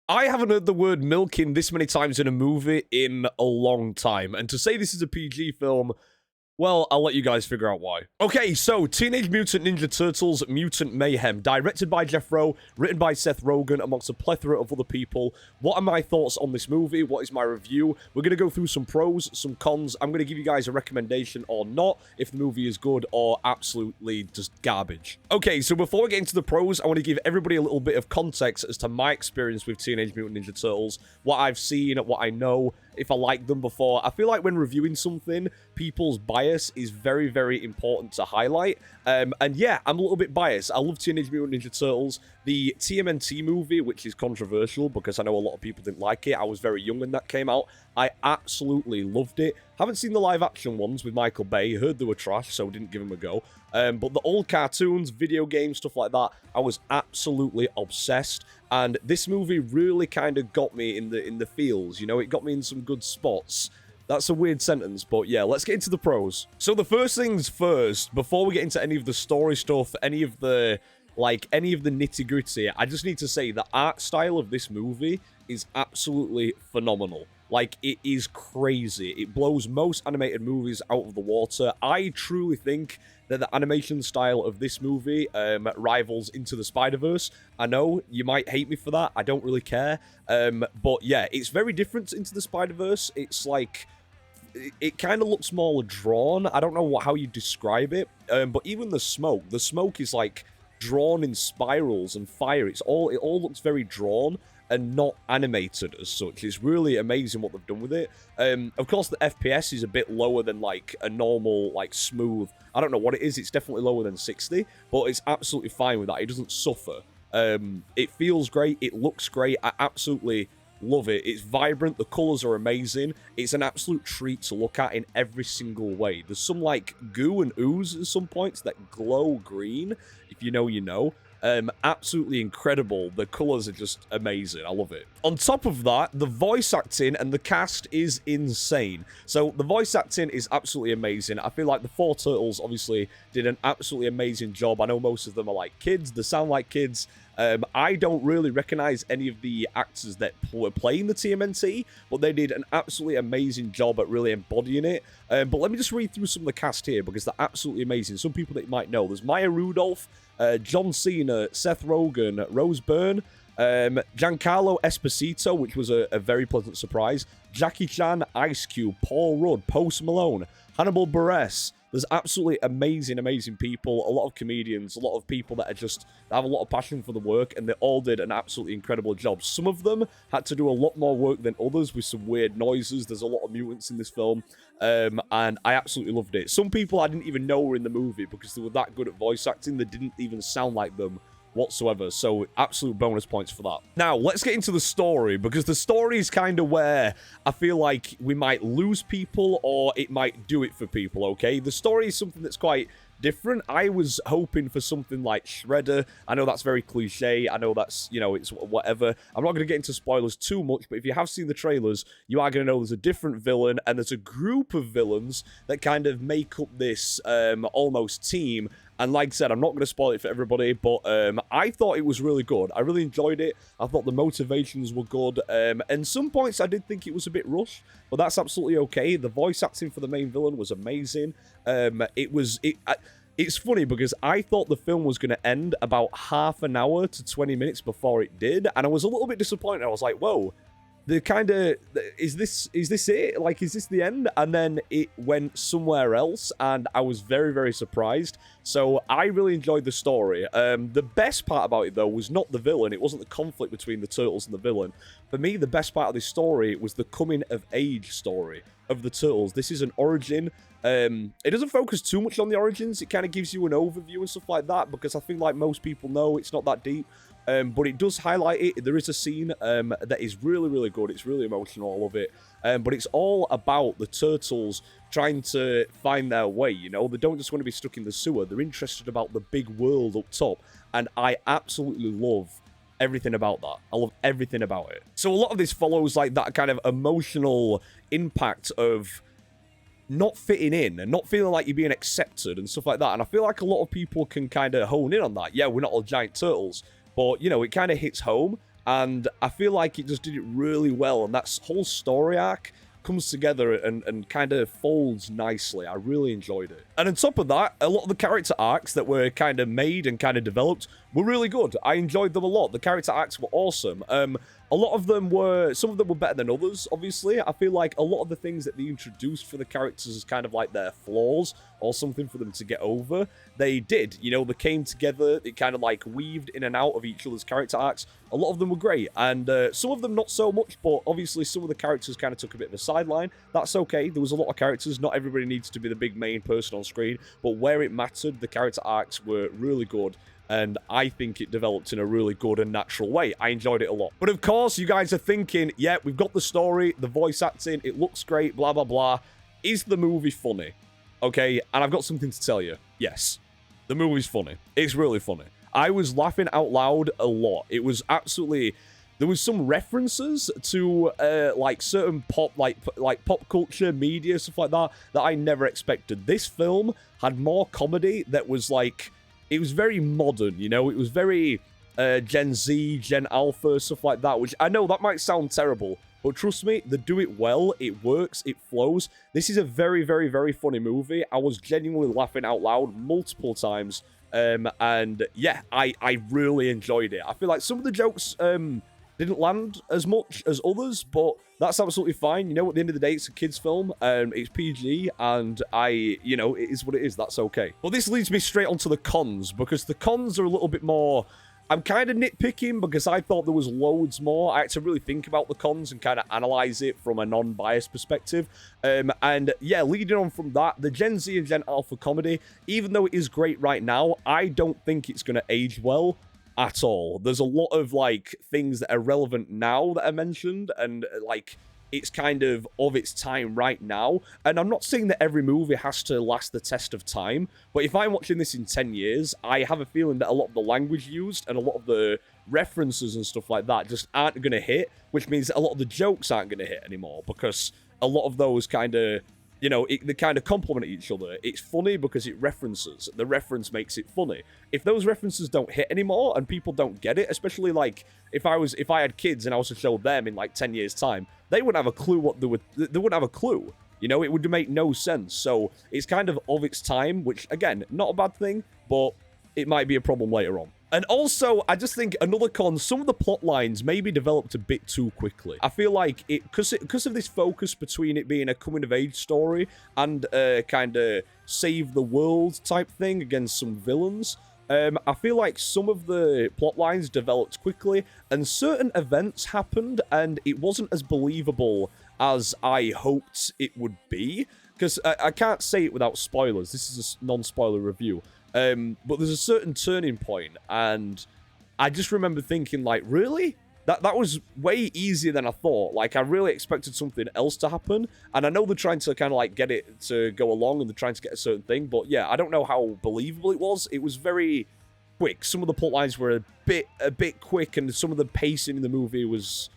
I haven't heard the word milking this many times in a movie in a long time. And to say this is a PG film, well, I'll let you guys figure out why. Okay, so Teenage Mutant Ninja Turtles Mutant Mayhem, directed by Jeff Rowe, written by Seth Rogen, amongst a plethora of other people. What are my thoughts on this movie? What is my review? We're going to go through some pros, some cons. I'm going to give you guys a recommendation or not, if the movie is good or absolutely just garbage. Okay, so before we get into the pros, I want to give everybody a little bit of context as to my experience with Teenage Mutant Ninja Turtles, what I've seen, what I know, if I like them before. I feel like when reviewing something, people's bias is very, very important to highlight. And yeah, I'm a little bit biased. I love Teenage Mutant Ninja Turtles. The TMNT movie, which is controversial because I know a lot of people didn't like it. I was very young when that came out. I absolutely loved it. Haven't seen the live action ones with Michael Bay. Heard they were trash, so didn't give them a go. But the old cartoons, video games, stuff like that, I was absolutely obsessed. And this movie really kind of got me in the feels. You know, it got me in some good spots. That's a weird sentence, but yeah, let's get into the pros. So the first things first, before we get into any of the story stuff, any of the nitty-gritty, I just need to say the art style of this movie is absolutely phenomenal. Like, it is crazy. It blows most animated movies out of the water. I truly think that the animation style of this movie rivals Into the Spider-Verse. I know you might hate me for that. I don't really care. But yeah, it's very different to Into the Spider-Verse. It's like, it kind of looks more drawn. I don't know how you describe it. But even the smoke is like drawn in spirals and fire. It all looks very drawn and not animated as such. It's really amazing what they've done with it. Of course, the FPS is a bit lower than like a normal, like smooth. I don't know what it is. It's definitely lower than 60, but it's absolutely fine with that. It doesn't suffer. It feels great. It looks great. I absolutely love it. It's vibrant. The colors are amazing. It's an absolute treat to look at in every single way. There's some like goo and ooze at some points that glow green. If you know, you know. Absolutely incredible. The colors are just amazing. I love it. On top of that, the voice acting and the cast is insane. So the voice acting is absolutely amazing. I feel like the four turtles obviously did an absolutely amazing job. I know most of them are like kids. They sound like kids. I don't really recognize any of the actors that were playing the TMNT, but they did an absolutely amazing job at really embodying it. But let me just read through some of the cast here because they're absolutely amazing. Some people that you might know. There's Maya Rudolph, John Cena, Seth Rogen, Rose Byrne, Giancarlo Esposito, which was a very pleasant surprise, Jackie Chan, Ice Cube, Paul Rudd, Post Malone, Hannibal Buress. There's absolutely amazing, amazing people, a lot of comedians, a lot of people that have a lot of passion for the work, and they all did an absolutely incredible job. Some of them had to do a lot more work than others with some weird noises. There's a lot of mutants in this film, and I absolutely loved it. Some people I didn't even know were in the movie because they were that good at voice acting, they didn't even sound like them whatsoever, so absolute bonus points for that. Now, let's get into the story, because the story is kind of where I feel like we might lose people, or it might do it for people, okay? The story is something that's quite different. I was hoping for something like Shredder. I know that's very cliche. I know that's, you know, it's whatever. I'm not going to get into spoilers too much, but if you have seen the trailers, you are going to know there's a different villain, and there's a group of villains that kind of make up this almost team. And like I said, I'm not going to spoil it for everybody, but I thought it was really good. I really enjoyed it. I thought the motivations were good. And some points I did think it was a bit rushed, but that's absolutely okay. The voice acting for the main villain was amazing. It's funny because I thought the film was going to end about half an hour to 20 minutes before it did, and I was a little bit disappointed. I was like, whoa. The kind of, is this it? Like, is this the end? And then it went somewhere else, and I was very, very surprised. So I really enjoyed the story. The best part about it, though, was not the villain. It wasn't the conflict between the turtles and the villain. For me, the best part of this story was the coming-of-age story of the turtles. This is an origin. It doesn't focus too much on the origins. It kind of gives you an overview and stuff like that, because I think, like most people know, it's not that deep. But it does highlight it. There is a scene that is really, really good. It's really emotional. I love it. But it's all about the turtles trying to find their way, you know? They don't just want to be stuck in the sewer. They're interested about the big world up top. And I absolutely love everything about that. I love everything about it. So a lot of this follows like that kind of emotional impact of not fitting in and not feeling like you're being accepted and stuff like that. And I feel like a lot of people can kind of hone in on that. Yeah, we're not all giant turtles. But, you know, it kind of hits home. And I feel like it just did it really well. And that whole story arc comes together and kind of folds nicely. I really enjoyed it. And on top of that, a lot of the character arcs that were kind of made and kind of developed were really good. I enjoyed them a lot. The character arcs were awesome. A lot of them were, some of them were better than others, obviously. I feel like a lot of the things that they introduced for the characters as kind of like their flaws or something for them to get over, they did. You know, they came together, it kind of like weaved in and out of each other's character arcs. A lot of them were great, and some of them not so much, but obviously some of the characters kind of took a bit of a sideline. That's okay. There was a lot of characters. Not everybody needs to be the big main person on screen, but where it mattered, the character arcs were really good. And I think it developed in a really good and natural way. I enjoyed it a lot. But of course, you guys are thinking, yeah, we've got the story, the voice acting, it looks great, blah, blah, blah. Is the movie funny? Okay, and I've got something to tell you. Yes, the movie's funny. It's really funny. I was laughing out loud a lot. It was absolutely... There was some references to, like, certain pop, like pop culture, media, stuff like that I never expected. This film had more comedy that was, like... It was very modern, you know? It was very Gen Z, Gen Alpha, stuff like that, which I know that might sound terrible, but trust me, they do it well, it works, it flows. This is a very, very, very funny movie. I was genuinely laughing out loud multiple times, and yeah, I really enjoyed it. I feel like some of the jokes didn't land as much as others, but that's absolutely fine. You know, at the end of the day, it's a kid's film, it's PG, and you know, it is what it is. That's okay. Well, this leads me straight onto the cons, because the cons are a little bit more... I'm kind of nitpicking because I thought there was loads more. I had to really think about the cons and kind of analyze it from a non-biased perspective. And yeah, leading on from that, the Gen Z and Gen Alpha comedy, even though it is great right now, I don't think it's going to age well at all. There's a lot of, like, things that are relevant now that are mentioned, and, like, it's kind of its time right now. And I'm not saying that every movie has to last the test of time, but if I'm watching this in 10 years, I have a feeling that a lot of the language used and a lot of the references and stuff like that just aren't going to hit, which means that a lot of the jokes aren't going to hit anymore, because a lot of those kind of... You know, they kind of complement each other. It's funny because it references. The reference makes it funny. If those references don't hit anymore and people don't get it, especially like if I had kids and I was to show them in like 10 years time, they wouldn't have a clue what they wouldn't have a clue. You know, it would make no sense. So it's kind of its time, which again, not a bad thing, but it might be a problem later on. And also, I just think another con, some of the plot lines maybe developed a bit too quickly. I feel like because of this focus between it being a coming-of-age story and kind of save the world type thing against some villains, I feel like some of the plot lines developed quickly and certain events happened and it wasn't as believable as I hoped it would be. Because I can't say it without spoilers. This is a non-spoiler review. But there's a certain turning point, and I just remember thinking, like, really? That was way easier than I thought. Like, I really expected something else to happen, and I know they're trying to kind of, like, get it to go along, and they're trying to get a certain thing, but yeah, I don't know how believable it was. It was very quick. Some of the plot lines were a bit quick, and some of the pacing in the movie was...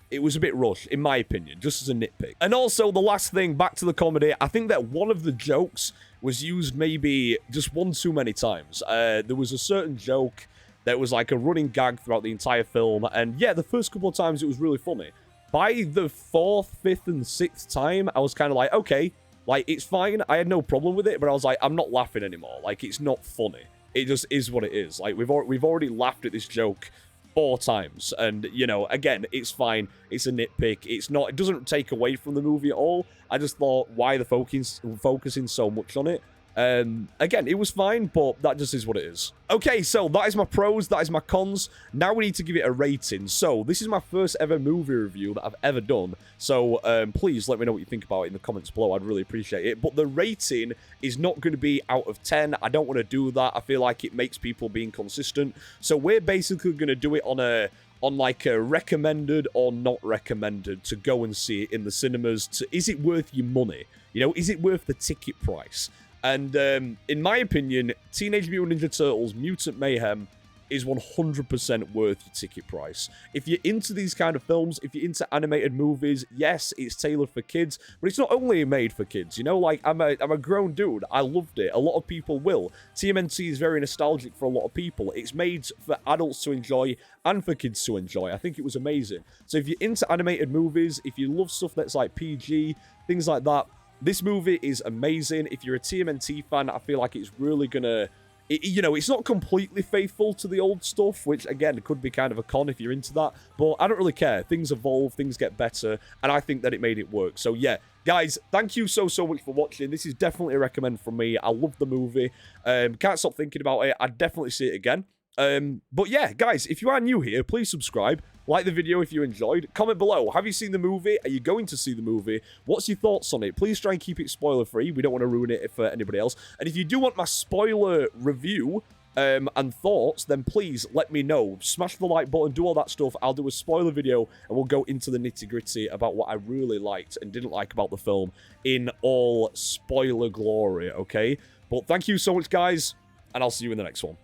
It was a bit rushed, in my opinion, just as a nitpick. And also, the last thing, back to the comedy, I think that one of the jokes was used maybe just one too many times. There was a certain joke that was like a running gag throughout the entire film, and yeah, the first couple of times it was really funny. By the 4th, 5th, and 6th time, I was kind of like, okay, like, it's fine, I had no problem with it, but I was like, I'm not laughing anymore. Like, it's not funny. It just is what it is. Like, we've already laughed at this joke 4 times, and you know, again, it's fine, it's a nitpick, it doesn't take away from the movie at all. I just thought, why the focusing so much on it? Again, it was fine, but that just is what it is. Okay, so that is my pros, that is my cons. Now we need to give it a rating. So this is my first ever movie review that I've ever done. So please let me know what you think about it in the comments below. I'd really appreciate it. But the rating is not going to be out of 10. I don't want to do that. I feel like it makes people be inconsistent. So we're basically going to do it on like a recommended or not recommended to go and see it in the cinemas. Is it worth your money? You know, is it worth the ticket price? And in my opinion, Teenage Mutant Ninja Turtles Mutant Mayhem is 100% worth your ticket price. If you're into these kind of films, if you're into animated movies, yes, it's tailored for kids, but it's not only made for kids, you know, like, I'm a grown dude, I loved it, a lot of people will. TMNT is very nostalgic for a lot of people. It's made for adults to enjoy and for kids to enjoy. I think it was amazing. So if you're into animated movies, if you love stuff that's like PG, things like that, this movie is amazing. If you're a TMNT fan, I feel like it's really gonna... you know, it's not completely faithful to the old stuff, which, again, could be kind of a con if you're into that, but I don't really care. Things evolve, things get better, and I think that it made it work. So, yeah, guys, thank you so much for watching. This is definitely a recommend from me. I love the movie. Can't stop thinking about it. I'd definitely see it again. But yeah, guys, if you are new here, please subscribe, like the video if you enjoyed, comment below, have you seen the movie, are you going to see the movie, what's your thoughts on it, please try and keep it spoiler free, we don't want to ruin it for anybody else, and if you do want my spoiler review, and thoughts, then please let me know, smash the like button, do all that stuff, I'll do a spoiler video, and we'll go into the nitty gritty about what I really liked and didn't like about the film in all spoiler glory, okay? But thank you so much, guys, and I'll see you in the next one.